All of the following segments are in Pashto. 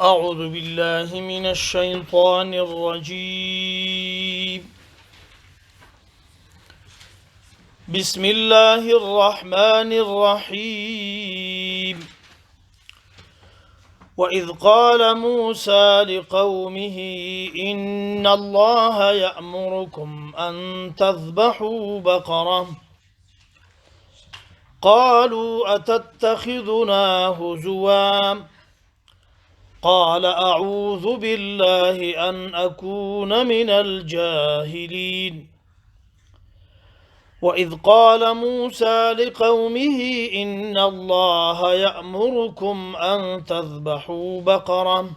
أعوذ بالله من الشيطان الرجيم. بسم الله الرحمن الرحيم. وإذ قال موسى لقومه إن الله يأمركم أن تذبحوا بقرة قالوا أتتخذنا هزوا قال أعوذ بالله أن أكون من الجاهلين. وإذ قال موسى لقومه إن الله يأمركم أن تذبحوا بقرة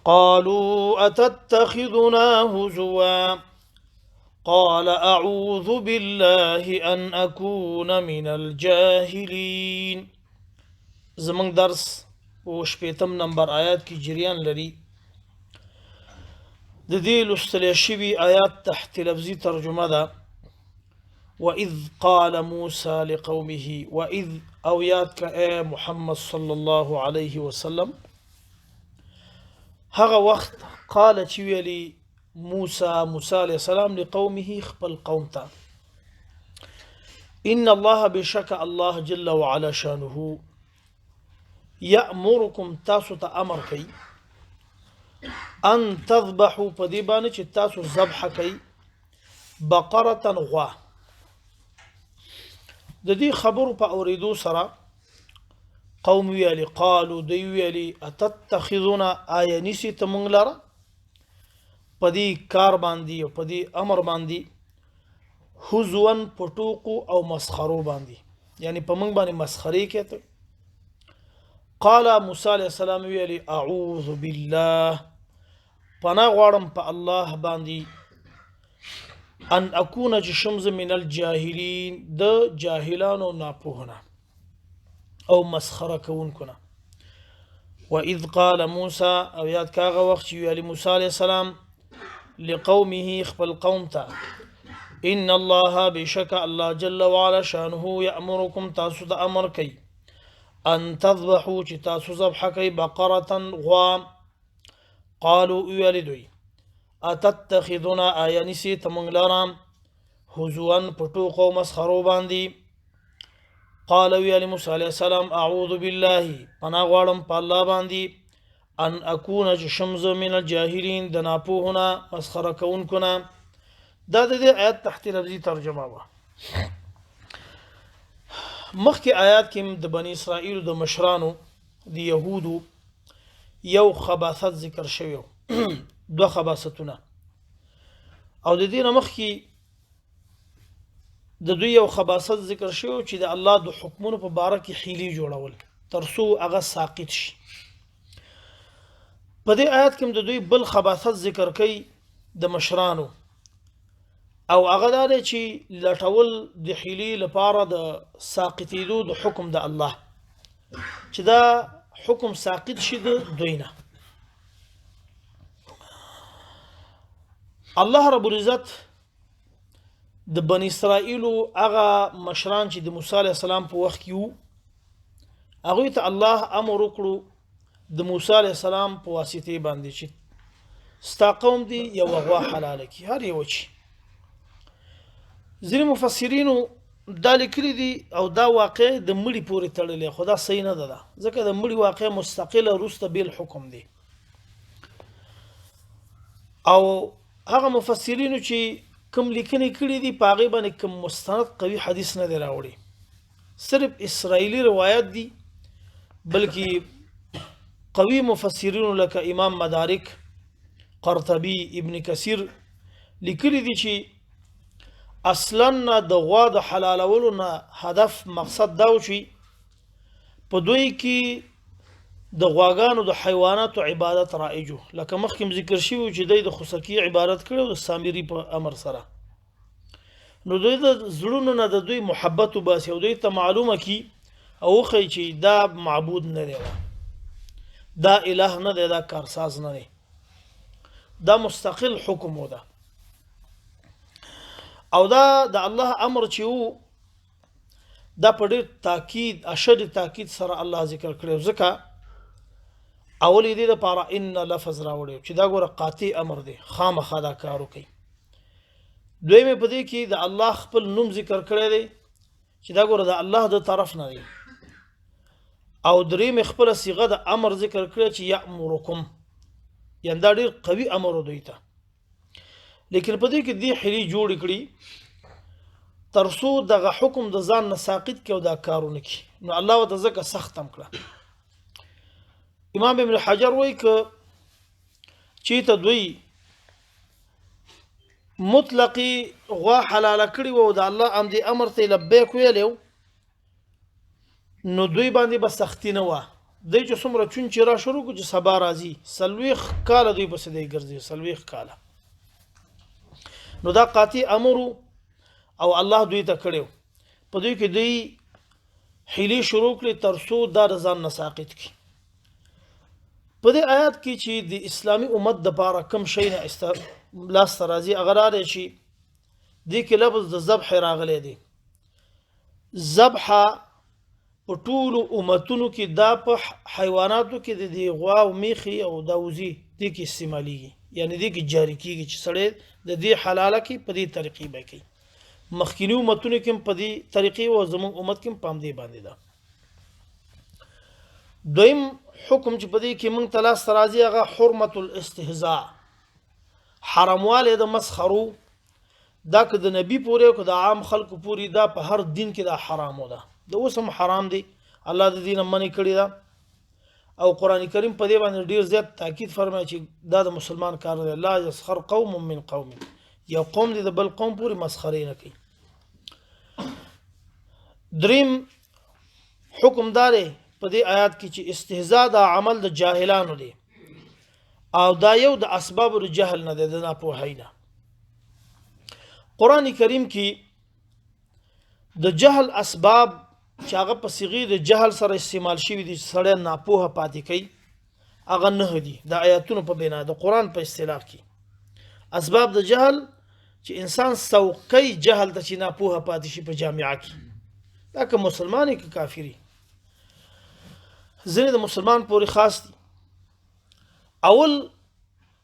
قالوا أتتخذنا هزوا قال أعوذ بالله أن أكون من الجاهلين. زمن درس وشپیتم نمبر آیات کی جریان لري. د دې لوستل شوي آیات تحت لفظي ترجمه ده وإذ قال موسى لقومه. وإذ او یاد کا محمد صلی الله علیه وسلم هغه وخت قال چې ویلي موسى علیه السلام لقومه خپل قوم ته إن الله بشك الله جل وعلا شانه یأمرکم تاسو ته امر کوي ان تذبحوا په دې باندې چې تاسو ذبح کوي بقره غوا. د دې خبرو په اوریدو سره قوم ویلي قالو دی ویلي اتتخذنا آیا نیسی ته مونږ لره په دې کار باندې او په دې امر باندې هزوا پټوقو او مسخرو باندې یعنی په مونږ باندې مسخري کوي. قال موسى عليه السلام ویلی اعوذ بالله پناه غواړم په الله باندې ان اكون جشمز من الجاهلين د جاهلانو ناپوهنه او مسخره کوونکو نه. واذ قال موسى او یاد کاغه وخت ویلی موسی عليه السلام لقومه خپل قوم ته ان الله بشك الله جل وعلا شانه يأمركم تاسو ته امر کوي ان تذبحوا چې تاسو ذبح کوي بقره غوا. قالوا ویلدوی اتتخذنا آیا نیسی تمنګ لرم هزوا پټوقو مسخرو باندې. قال ویلی موسی علیہ السلام اعوذ بالله پناه غواړم په الله باندې ان اكون شمز من الجاهلين د ناپوهونه مسخره کوونکو نه. دا د دې آیت تحت لفظي ترجمه وه. مخکې آیات کې د بنی اسرائیل د مشرانو د یهودو یو خباثت ذکر شوی دو خباثتونه او د دې نه مخکې د دوی یو خباثت ذکر شوی چې د الله د حکمونو په باره کې حیلې جوړول ترڅو هغه ساقط شي. په دې آیات کې د دوی بل خباثت ذکر کوي د مشرانو او هغه دا دی چې لټول د حیلې لپاره د ساقطېدو د حکم د الله چې دا حکم ساقط شي د دوی نه. الله رب العزت د بنی اسرائیلو هغه مشران چې د موسی علیه السلام په وخت کې وو هغوی ته الله امر وکړو د موسی علیه السلام په واسطې باندې چې ستا قوم دی یو غوا حلاله کړي هر یو چې ځینې مفسرینو دا لیکلي دي او دا واقع د مړي پورې تړلی خو دا صحیح نه ده ځکه د مړي واقع مستقله وروسته بیل حکم دی او هغه مفسرینو چې کوم لیکنې کړي دي په هغې باندې کوم مستند قوي حدیث نه دی راوړی صرف اسرائیلي روایت دي بلکې قوي مفسرینو لکه امام مدارک قرطبي ابن کثیر لیکلي دي چې اصلا د غوا د حلالولو نه هدف مقصد دا و چې په دوی کې د غواګانو د حیواناتو عبادت رایجو لکه مخکې ذکر شوی چې دوی د خوسکی عبادت کړي د سامری په امر سره نو دوی د زړونو نه د دوی محبت وباسي او دوی ته معلومه کی او خی چې دا معبود نه دی دا اله نه دی دا کارساز نه دی دا مستقل حکم و ده او دا د الله امر چې وو دا په ډېر تاکید اشد تاکید سره الله ذکر کړو ځکه اول دې لپاره ان لفظ راوړي چې دا ګوره قاطع امر دی خامخا دا کار وکړي دویمه په دې کې د الله خپل نوم ذکر کړی دی چې دا ګوره د الله د طرف نه دی او دریم خپل صيغه د امر ذکر کړی چې یامرکم یعنی دا ډیر قوي امر دوی ته لیکن په دې کې دی حلی جوړ کړی ترسو دغه حکم د ځان نه ساقط کې او دا کارونه کې نو الله وت زکه سخت هم کړه امام ابن حجر وایي ک چې ته دوی مطلقي غوا حلال کړی وو د الله امر امر ته لبیک ویلو نو دوی باندې بس سختی نه و دوی چې څومره چون چې را شروع کو چې سبا راځي سلويخ کال دوی پس دی ګرځي سلويخ کال نو دا قاطع امر او الله دوی ته کړو په دوی کې دوی حیلی شروع کړي ترسو دا ځان نه ساقط کی په دې آیات کې چې د اسلامی امت د لپاره کم شي نه لاس راځي اگر راځي شي دې کې لفظ د ذبح راغلی دی ذبح په ټول امتونو کې دا په حیواناتو کې د غوا او میخي او داوزی دې کې استعماليږي یعنی دې کې جاری کیږي چې سړی د دې حلاله کې په دې طریقې به کوي مخکینی امتونو کې په دې طریقې او زموږ امت کې پام دی باندې دا دویم حکم چې په دې کې موږ تلاش راځي هغه حرمت الاستهزاء حرامواله د مسخرو دا که د نبی پورې او که د عام خلکو پورې دا په هر دین کې دا حرامو ده د اوسم حرام دی الله د دین منی کړی دا او قران کریم په دې باندې ډیر زیات تاکید فرمایي چې دا د مسلمان کار دی لا يسخر قوم من قوم یو قوم دی د بل قوم پورې مسخري نه کوي دریم حکم داري په دې آیات کې چې استهزاء د عمل د جاهلانو دی او دا یو د اسباب د جهل نه دی د ناپوهۍ نه قران کریم کې د جهل اسباب چې هغه په صيغه د جهل سره استعمال شوی دي سړی ناپوهه پاتې کوي هغه نه دي د آیاتونو په بنا د قران په اصطلاح کې اسباب د جهل چې انسان سوقي جهل د چې ناپوهه پاتې شي په جامعه کې دا که مسلمانې که کافری ځینې د مسلمان پورې خاص دي اول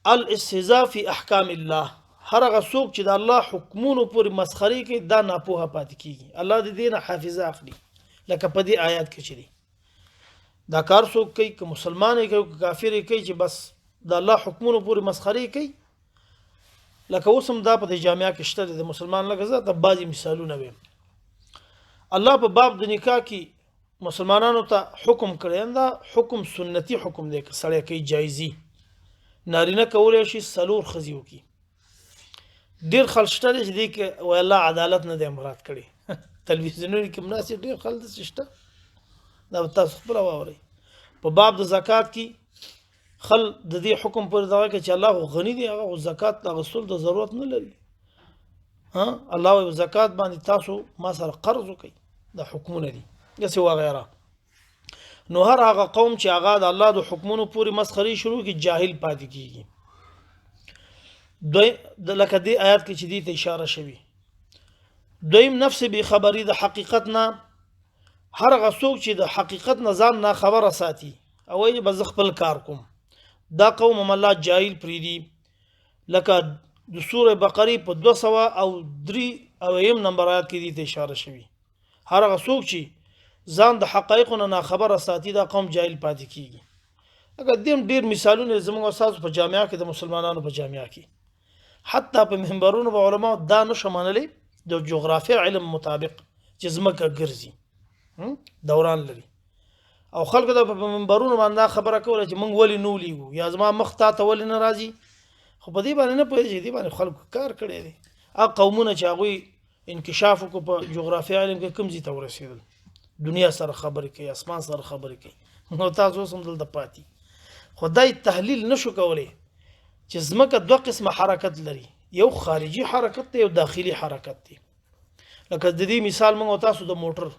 الاستهزاء فی احکام الله هر هغه څوک چې د الله حکمونو پورې مسخري کوي دا ناپوهه پاتې کیږي الله د دې نه حافظه اخلي لکه په دې آیات کې چې دا کار څوک کوي که مسلمان کوي که کافر کوي چې بس د الله حکمونو پورې مسخري کوي لکه اوسم دا په جامعه کې شته د مسلمان لکه زه د بعضی مثالونه ویم الله په باب د نکاح کې مسلمانانو ته حکم کړی دا حکم سنتي حکم دی که سړی کوي جایزي نارینه کولی شي څلور ښځې وکړي ډیر خلک شته چې دی کې وای الله عدالت نه دی مراد کړي تلویزیونونو کې مناسب ډیر خلک شته دا تاسو خپل واوري په باب د زکات کې خل د دې حکم پر دا کې چې الله غنی دی هغه زکات د غسل د ضرورت نه لري ها الله زکات باندې تاسو ما سره قرض وکي د حکمونه دي یسه وغیرہ نو هر هغه قوم چې هغه د الله د حکمونو پوری مسخري شروع کی جاهل پاتې کیږي دوی د لکه دی آیات کې چې دی ته اشاره شوی دویم نفس به خبري د حقیقت نه هر هغه څوک چې د حقیقت نه ځان نه خبره ساتي او یې بز خپل کار کوم دا قوم الله جاهل پریدي لکه د سوره بقره په 203 او یم نمبر آیات کې دی ته اشاره شوی هر هغه څوک چې ځان د حقایقونو نه خبره ساتي دا قوم جاهل پاتې کیږي اگر دیم ډیر مثالونه زموږ استاد په جامعه کې د مسلمانانو په جامعه کې حتی په منبرونو په علماء دا نشو منلي د جغرافیه علم مطابق چې زمکه ګرځي دوران لري او خلکو د په منبرونو باندې خبره کوله چې مونږ ولې نو لیو یا زما مخ ته ولې نه راځي خو په دې باندې نه پوهېږي دې باندې خلکو کار کړی دی هغه قومونه چې هغوی انکشاف وکړو په جغرافیه علم کې کوم ځای ته ورسېدل دنیا سره خبرې کوي اسمان سره خبرې کوي نو تاسو اوس هم دلته پاتې خدای تحلیل نشو کولی چې ځمکه دوه قسمه حرکت لري یو خارجي حرکت دی یو داخلي حرکت دی لکه د دې مثال موږ تاسو د موټر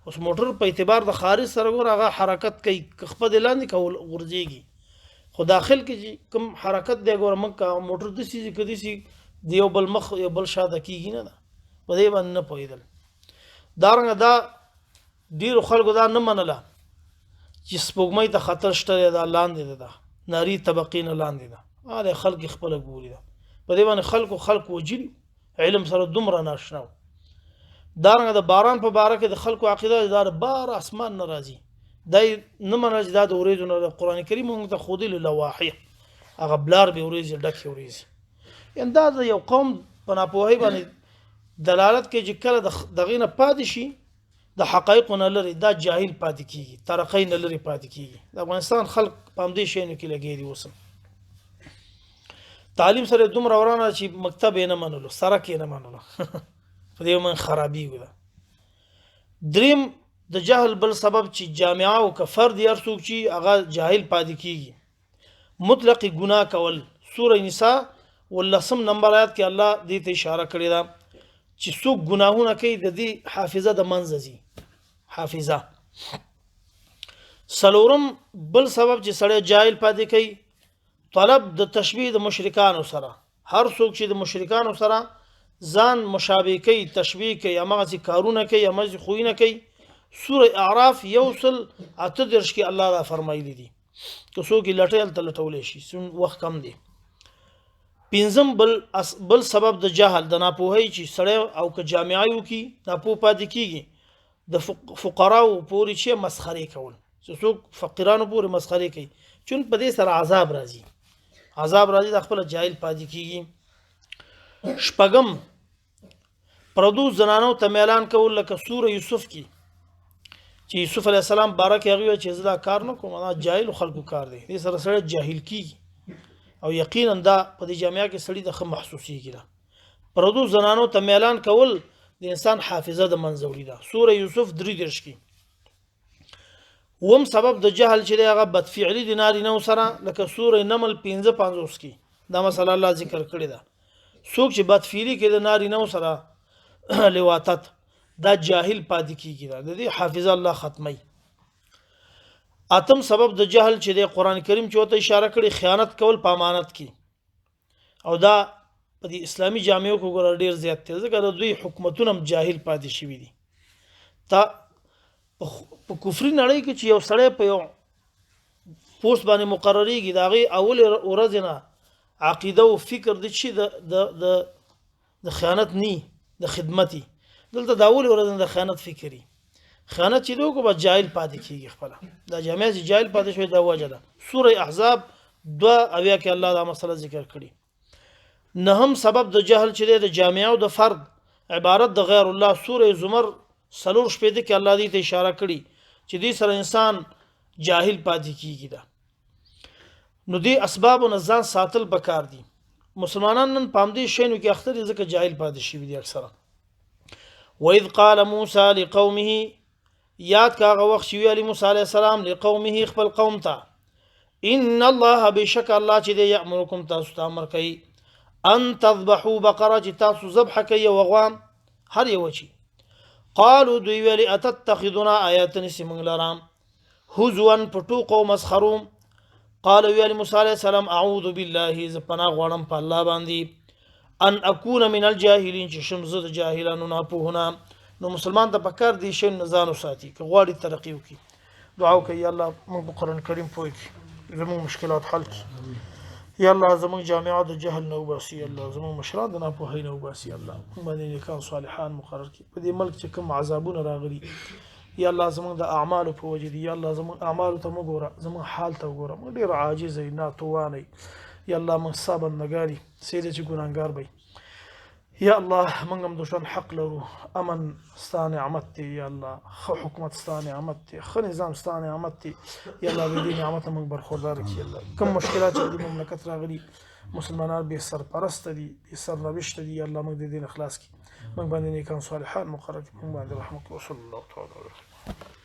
اوس موټر په اعتبار د خارج سره ور هغه حرکت کوي خپل لاندې کول ورځيږي خو داخل کې کوم حرکت دی ګور موږ موټر د سيزي کدي سي دیو بل مخ یو بل شاده کیږي نه په دې باندې نه پوهیدل دارنګه دا ډیر خلکو دا نه منله چې سپوږمۍ ته خطر شته دا لاندې ده ناری طبقې نه لاندې ده دا خلک خپل ګوري ده په دې باندې خلق وجل علم سره دومره ناشنا دارنګه د باران په باره کې د خلکو عقیده دا بار اسمان نه راځي دای نه منځ دا د اوریدو نه قرآن کریم موږ ته خودی لواحی هغه بلار به اوریږي ډکه اوریږي ان دا یو قوم په ناپوهۍ باندې دلالت کوي چې کله دغه نه پاتې شي د حقایق نه لري دا جاهل پاتې کیږي ترقې نه لري پاتې کیږي د افغانستان خلک په دې شی نه کې لګي دي وسم تعلیم سره دومره ورانه چې مکتب نه منلو سره کې نه منلو په دې من خرابي ولا دریم د جهل بل سبب چې جامعه او کفر دي ارڅوک چې هغه جاهل پاتې کیږي مطلق ګناه کول سوره نساء ولسم نمبر آیات کې الله دې ته اشاره کړې ده چې څوک ګناهونه کوي د دې حافظه د منځي حافظه سلورم بل سبب چې سړی جاهل پاتې کوي طلب د تشبیه د مشرکانو سره هر څوک چې د مشرکانو سره ځان مشابه کوي تشبیه کوي امغه کارونه کوي امغه خوینه کوي سوره اعراف یوصل اتدرش کې الله را فرمایلی دي که څوک لټل تلټول شي سن وخت کم دی پنځم بل سبب د جهل د ناپوهۍ چې سړی او که جامعایو کې ناپوه پاتې کیږي د فقراو پوری چې مسخره کول څوک فقیرانو پوری مسخره کوي چون په دې سره عذاب راځي د خپل جاهل پاتې کیږي شپږم پردو زنانو ته اعلان کول لکه سوره یوسف کې چې یوسف علی السلام بارک هغه چې زدا کار نه کوم دا جاهل خلکو کار دی دې سره سره جاهل کیږي او یقینا دا په دې جامعه کې سړی د محسوسي کیږي پردو زنانو ته اعلان کول د انسان حافظه د منځوري ده سوره یوسف 3 درش کې وم سبب د جهل چې هغه بدفعلی د نارینه سره لکه سوره نمل 55 کې دا مسله الله ذکر کړی ده څوک چې بدفعلی کې د نارینه سره لواتت دا جاهل پاتې کیږي د دې حافظه الله ختمي اتم سبب د جهل چې د قران کریم چوته اشاره کړي خیانت کول په امانت کې او دا په دې اسلامي جامعو کې ګور ډیر زیات دي ځکه د دوی حکومتونه جاهل پاتې شوی دي تا په کفري نړۍ کې چې یو سړی په یو پوسټ باندې مقرریږي دا غي اول ورځ نه عقیده او فکر د شي د خیانت ني د خدمتي دلته دا اول ورځ د خیانت فکري خیانت چې دوی کو به جاهل پاتې کیږي خپل دا جامعه چې جاهل پاتې شوی دا وجه ده سوره احزاب 2 اویا کې الله دا مسله ذکر کړي نهم سبب د جهل چې د جامعه او د فرد عبارت د غیر الله سوره زمر سلور شپې کې الله دې ته اشاره کړي چې دې سره انسان جاهل پاتې کیږي دا نو دې اسباب او ځان ساتل پکار دي مسلمانان نن پام دې شینو کې اختر ځکه جاهل پاتې شي دي اکثره وَإِذْ قَالَ مُوسَى لِقَوْمِهِ یاد کاغه وخت چې ویلی موسی علیه السلام لقومه خپل قوم ته ان الله بشک الله چې دې یامرکم تاسو ته امر کوي ان تذبحوا بقره چې تاسو ذبح کوي وغوام هر یو چی قالوا دوی ویلی اتتخذنا آیات نسمن لرام هزوا پټوق او مسخروم قال ویلی موسی علیه السلام اعوذ بالله ز پناه غوړم په الله باندې ان اكون من الجاهلين چې شمزه د جاهلانو نه پوهنا نو مسلمان ته پکار دي شي نزان ساتي که غواړي ترقی وکي دعا وکي یا الله موږ قرآن کریم پوي زموږ مشکلات حل کړي یا الله زموږ جامعه د جهل نه وباسي الله زموږ مشران د نه نه وباسي الله باندې نیکان صالحان مقرر کړي په دې ملک چې کوم عذابونه راغلي یا الله زموږ د اعمال په وجه دي یا الله زموږ اعمال ته موږ ګوره زموږ حال ته وګوره موږ ډیر عاجز نه تواني یا الله موږ صبر نګاري سیده چې ګناهګار وي یا الله موږ هم دوشن حق لرو امن ستانه نعمت دی یا الله خو حکومت ستانه نعمت دی خو نظام ستانه نعمت دی یا الله دې نعمت موږ برخوردار کړي الله کوم مشکلات چې د مملکت راغلي مسلمانان به سرپرست دي به سرنوشت دي یا الله موږ دې اخلاص کړي موږ باندې نیکان صالحان مقرر کړي موږ باندې رحمت الله صلی الله تعالی علیه